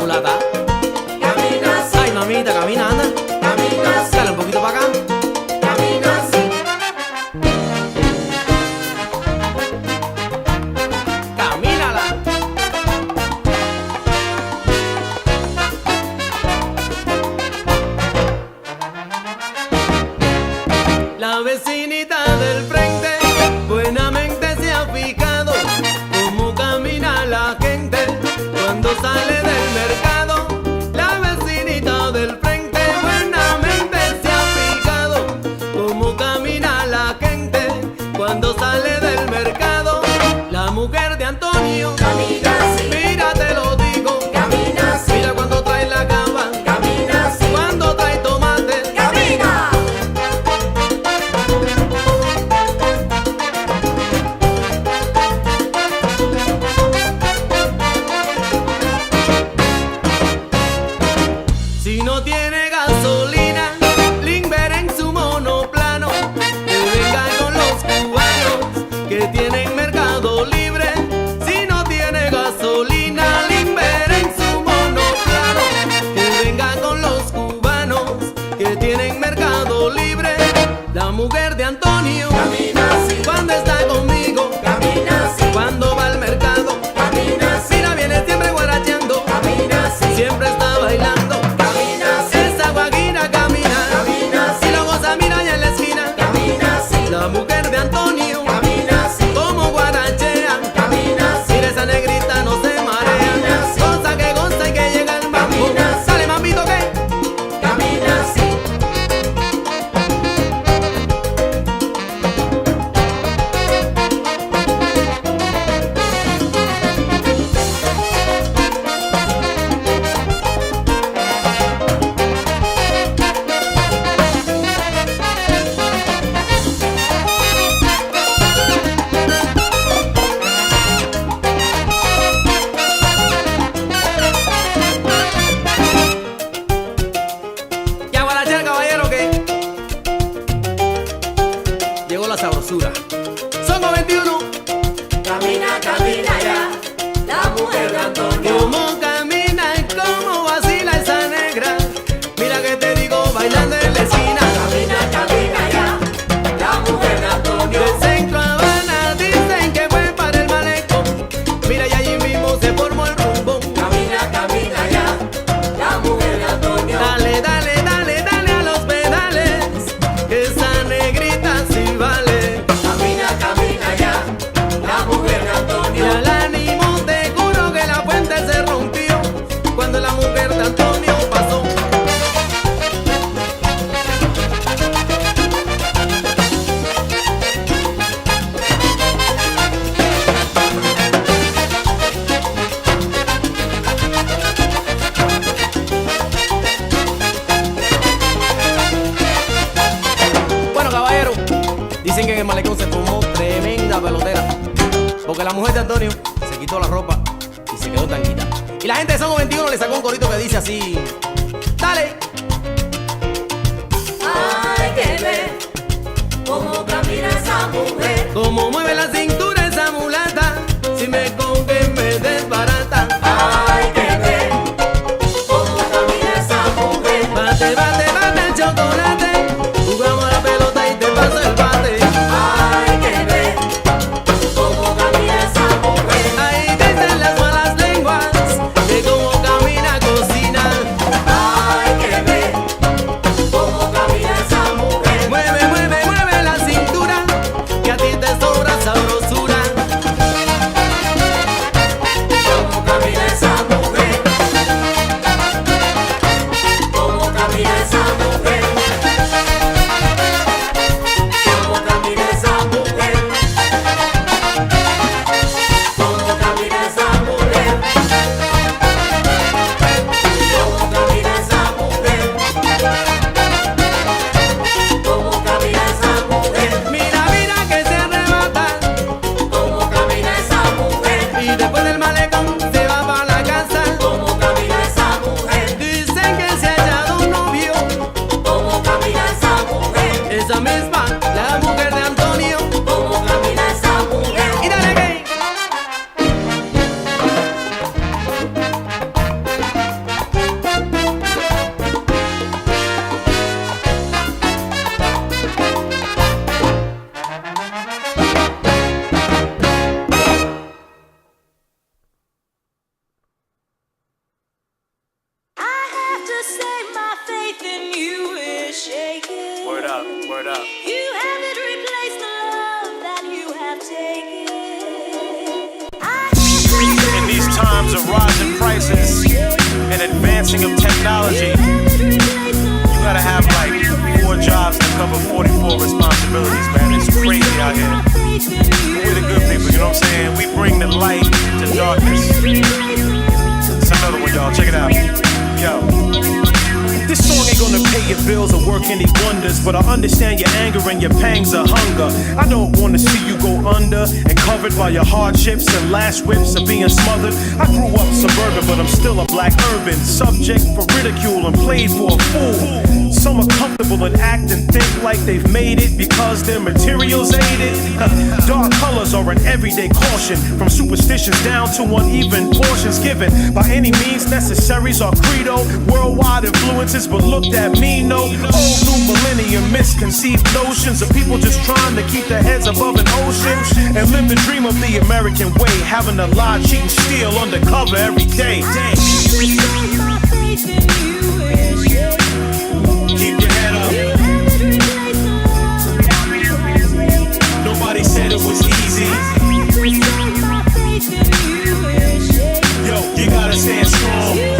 mulata. Camina así, Ay, mamita, camina, anda. camina así, Dale un poquito para acá. camina así. Camínala. La vecinita del frente buenamente se ha fijado cómo camina la gente cuando sale del mercado. La vecinita del frente buenamente se ha fijado cómo camina la gente cuando sale del mercado. La mujer de Antonio Camina así, mira, te lo digo, camina así, mira cuando trae la cava, camina así, cuando trae tomate. camina. Si no tiene gasolina, Limber en su monoplano, que venga con los cubanos que tienen mercado libre. Si no tiene gasolina, Limber en su monoplano, que venga con los cubanos que tienen mercado libre. La mujer de Antonio Camina así, cuando está conmigo, camina así, cuando va al mercado, camina así, mira, viene siempre guaracheando, camina así, siempre está bailando. camina así, Esa guaguina camina, camina así, y luego se mira allá en la esquina. camina así, La mujer de Antonio, camina así, como guarachea, camina así, mira esa negrita no se marea, goza y que llega el mambo. Camina así. Sale mamito que camina así. ya guarachea el caballero que llegó la sabrosura. Son 21. Camina, camina ya, la mujer de Antonio. Cómo camina y cómo vacila esa negra. Mira que te digo bailando en la esquina. Camina, camina ya, la mujer de Antonio. Del centro a Habana dicen que fue para el malecón. Mira y allí mismo se formó el rumbo. Camina, camina ya, la mujer de Antonio. Dale, dale, dale, dale a los pedales, que esa negrita sí vale. Camina, camina ya, la mujer de Y Antonio. al ánimo te juro que la fuente se rompió cuando la mujer de Antonio pasó. Bueno, caballero, dicen que en el malecón se formó tremenda pelotera, porque la mujer de Antonio se quitó la ropa y se quedó tanquita. Y la gente de Son 21 le sacó un corito que dice así: dale. Hay que ver cómo camina esa mujer. Como mueve la cintura esa mulata, si me coge me desbarata. Hay que ver cómo camina esa mujer. Bate, bate, bate el chocolate, jugamos a la pelota y te paso el bate. Hay que ver cómo camina esa mujer. Ahí dicen las malas lenguas que como camina cocina. Hay que ver cómo camina esa mujer. Mueve, mueve, mueve la cintura, que a ti te sobra sabrosura. Cómo camina esa mujer. Cómo camina esa mujer. Cómo camina esa mujer. Cómo camina esa mujer. Cómo camina esa mujer. Cómo camina esa mujer. Mira, mira que se arrebata, Cómo camina esa mujer. y después del malecón se va para la casa. Cómo camina esa mujer. Dicen que se ha hallado un novio, Cómo camina esa mujer. esa misma, la mujer de Antonio. Cómo camina esa mujer. Y dale gay. flourishing of technology, you gotta have like 4 jobs to cover 44 responsibilities, man. It's crazy out here. But we're the good people, you know what I'm saying? We bring the light to darkness. It's another one, y'all. Check it out. Yo. This song ain't gonna pay your bills or work any wonders, but I understand your anger and your pangs of hunger. I don't wanna see you go under and covered by your hardships and last whips of being smothered. I grew up suburban, but I'm still a black urban, subject for ridicule and played for a fool. Some are comfortable and act and think like they've made it because their materials ain't it. Dark colors are an everyday caution, from superstitions down to uneven portions given by any means necessaries are credo. Worldwide influences, but looked at me, no. Old new millennium misconceived notions of people just trying to keep their heads above an ocean and live the dream of the American way, having to lie, cheat, and steal undercover every day. Keep your head up. Nobody said it was easy. Yo, you gotta stand strong. You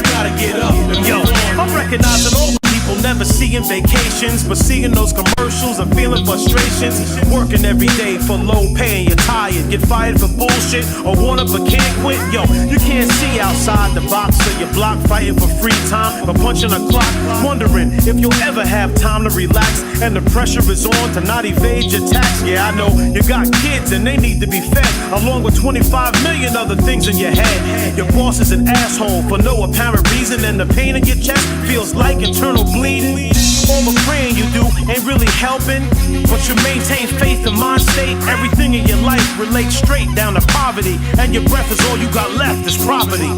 gotta get up and yo, I'm recognizing all the people never seeing vacations, but seeing those commercials and feeling frustrations. Working every day for low pay and you're tired. Get fired for bullshit or wanna but can't quit. Yo, you can't see outside the box of your block, fighting for free time or punching a clock. Wondering if you'll ever have time to relax, and the pressure is on to not evade your tax. Yeah, I know you got kids and they need to be fed, along with 25 million other things in your head. Your boss is an asshole for no apparent reason, and the pain in your chest feels like internal bleeding. All the praying you do ain't really helping, but you maintain faith in mind state. Everything in your life relates straight down to poverty, and your breath is all you got left is property.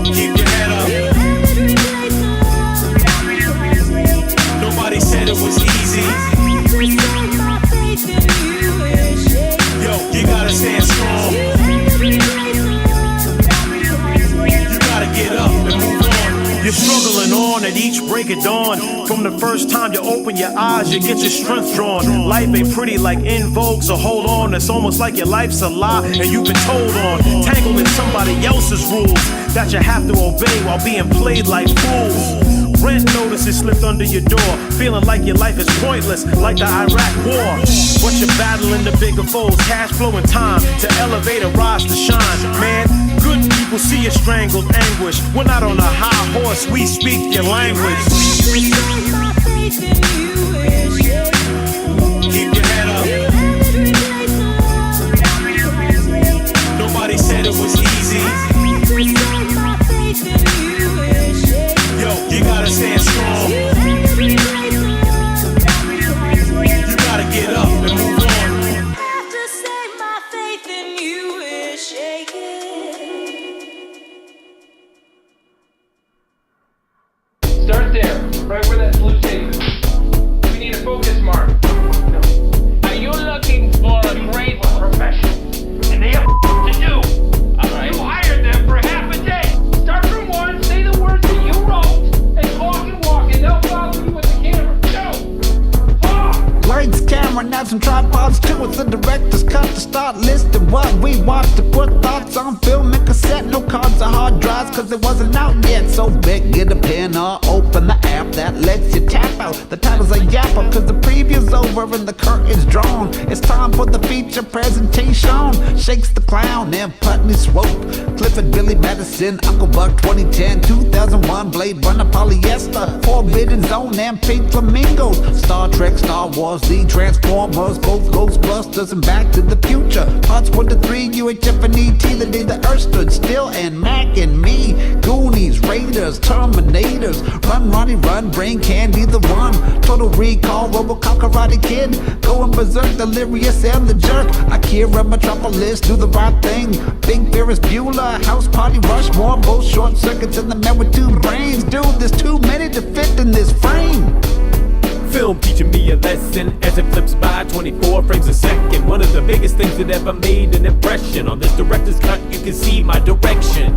Keep your head up. Nobody said it was easy. Yo, you gotta stand strong. You gotta get up and move on. You're struggling on at each break of dawn. From the first time you open your eyes, you get your strength drawn. Life ain't pretty like In Vogue, so hold on. It's almost like your life's a lie and you've been told on. Tangled in somebody else's rules that you have to obey while being played like fools. Rent notices slipped under your door, feeling like your life is pointless, like the Iraq war. But you're battling the bigger foes, cash flow and time to elevate and rise to shine. Man, good people see your strangled anguish. We're not on a high horse, we speak your language. Keep your head up. Nobody said it was easy. Yo, you gotta stand strong. You gotta get up and move on. Have to say my faith in you is shaking. Start there, right where that blue tape is. We need a focus mark. Are you looking for a great profession? And they have to do. Right. You hired them for half a day. Start from one, say the words that you wrote, and talk and walk, and they'll follow you with the camera. Go! Talk! Lights, camera, naps, and tripods too. With the director's cut to start listing what we watch, to put thoughts on film and cassette. No cards or hard drives, cause it wasn't out yet. So big, get a pen or open the app that lets you tap out. The title's a yapper, cause the preview's over and the curtain's drawn. It's time for the feature presentation. Shakes the clown and Putney Swope, Clifford, Billy Madison, Uncle Buck, 2010, 2001, Blade Runner, Polyester, Forbidden Zone, and Pink Flamingos, Star Trek, Star Wars, Z, Transformers, both Ghostbusters, and Back to the Future. Parts 1 to 3, UHF and ET, the day the Earth stood still, and Mac and Me, Goonies, Raiders, Terminators, Run, Ronnie, Run, Brain Candy, The One, Total Recall, RoboCop, Karate Kid, Going Berserk, Delirious, and The Jerk, Akira, Metropolis, Do the Right Thing, Big Ferris Bueller, House Party, Rushmore, both short circuits in the man with two brains. Dude, there's too many to fit in this frame. Film teaching me a lesson as it flips by 24 frames a second. One of the biggest things that ever made an impression. On this director's cut you can see my direction.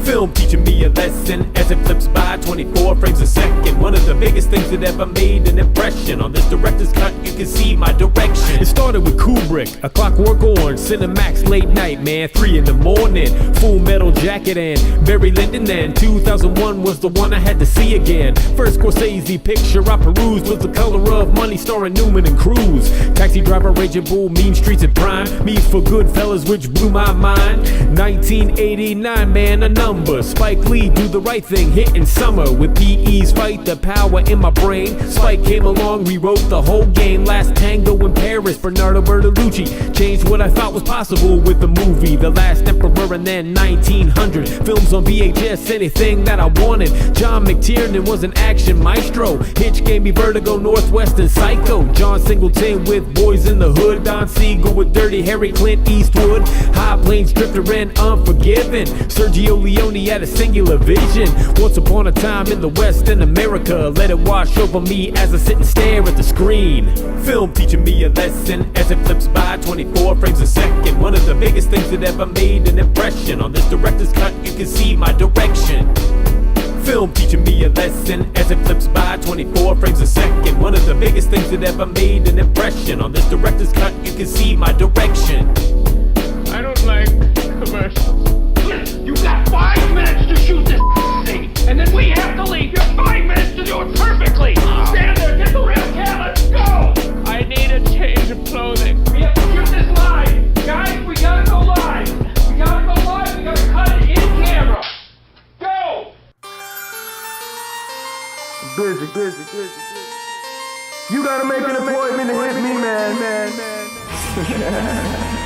Film teaching me a lesson as it flips by 24 frames a second. One of the biggest things that ever made an impression. On this director's cut, you can see my direction. It started with Kubrick, A Clockwork Orange, Cinemax late night, man, 3 in the morning. Full Metal Jacket and Barry Lyndon. And 2001 was the one I had to see again. First Scorsese picture I perused was The Color of Money, starring Newman and Cruz. Taxi Driver, Raging Bull, Mean Streets and Prime. Me for Goodfellas, which blew my mind. 1989, man, a number. Spike Lee, Do the Right Thing, hit in summer. With PE's Fight the Power in my brain. Spike came along, rewrote the whole game. Last Tango in Paris, Bernardo Bertolucci changed what I thought was possible with the movie The Last Emperor, and then 1900. Films on VHS, anything that I wanted. John McTiernan was an action maestro. Hitch gave me Vertigo, Northwest, and Psycho. John Singleton with Boys in the Hood. Don Siegel with Dirty Harry, Clint Eastwood. High Plains Drifter and Unforgiven. Sergio Leone had a singular vision. Once upon a time in the West in America. Let it wash over me as I sit and stare at the screen. Film teaching me a lesson as it flips by 24 frames a second. One of the biggest things that ever made an impression. On this director's cut, you can see my direction. Film teaching me a lesson as it flips by 24 frames a second. One of the biggest things that ever made an impression. On this director's cut, you can see my direction. I don't like commercials. You got 5 minutes to shoot this thing, and then we have to leave. You have 5 minutes to do it perfectly. Stand there, get the real camera, go! I need a change of clothing. We have to shoot this live. Guys, we gotta go live. We gotta go live, we gotta cut it in camera. Go! Busy. You gotta make an appointment to hit me, man.